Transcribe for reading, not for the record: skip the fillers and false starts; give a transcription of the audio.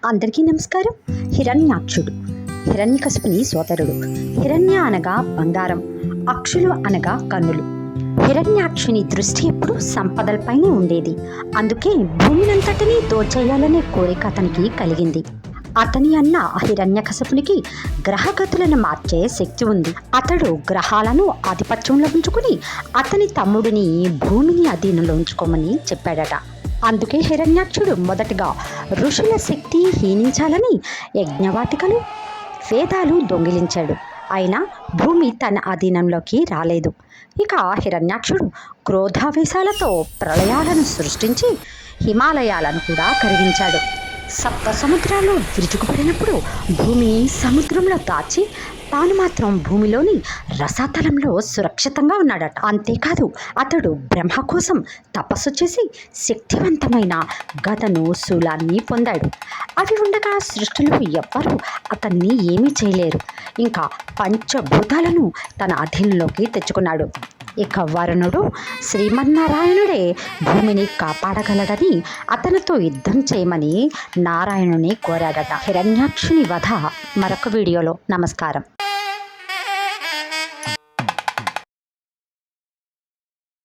అందరికీ నమస్కారం. హిరణ్యాక్షుడు హిరణ్యకశిపుని సోదరుడు. హిరణ్య అనగా బంగారం, అక్షులు అనగా కన్నులు. హిరణ్యాక్షుని దృష్టి ఎప్పుడు సంపదలపైనే ఉండేది. అందుకే భూమినంతటినీ దోచేయాలనే కోరిక అతనికి కలిగింది. అతని అన్న హిరణ్యకశిపునికి గ్రహగతులను మార్చే శక్తి ఉంది. అతడు గ్రహాలను ఆధిపత్యంలో ఉంచుకుని అతని తమ్ముడిని భూమిని అధీనంలో ఉంచుకోమని చెప్పాడట. అందుకే హిరణ్యాక్షుడు మొదటగా ఋషుల శక్తి హీనించాలని యజ్ఞవాటికలు, వేదాలు దొంగిలించాడు. అయినా భూమి తన అధీనంలోకి రాలేదు. ఇక హిరణ్యాక్షుడు క్రోధావేశాలతో ప్రళయాలను సృష్టించి హిమాలయాలను కూడా కరిగించాడు. సప్త సముద్రాలు విరుచుకుపడినప్పుడు భూమి సముద్రంలో దాచి తాను మాత్రం భూమిలోని రసాతలంలో సురక్షితంగా ఉన్నాడట. అంతేకాదు, అతడు బ్రహ్మ కోసం తపస్సు చేసి శక్తివంతమైన గదను, శూలాన్ని పొందాడు. అవి ఉండగా సృష్టిలో ఎవ్వరూ అతన్ని ఏమీ చేయలేరు. ఇంకా పంచభూతాలను తన అధీనంలోకి తెచ్చుకున్నాడు. ఇక వరుణుడు శ్రీమన్నారాయణుడే భూమిని కాపాడగలడని అతనితో యుద్ధం చేయమని నారాయణుని కోరాడట. హిరణ్యాక్షుని వధ మరొక వీడియోలో. నమస్కారం.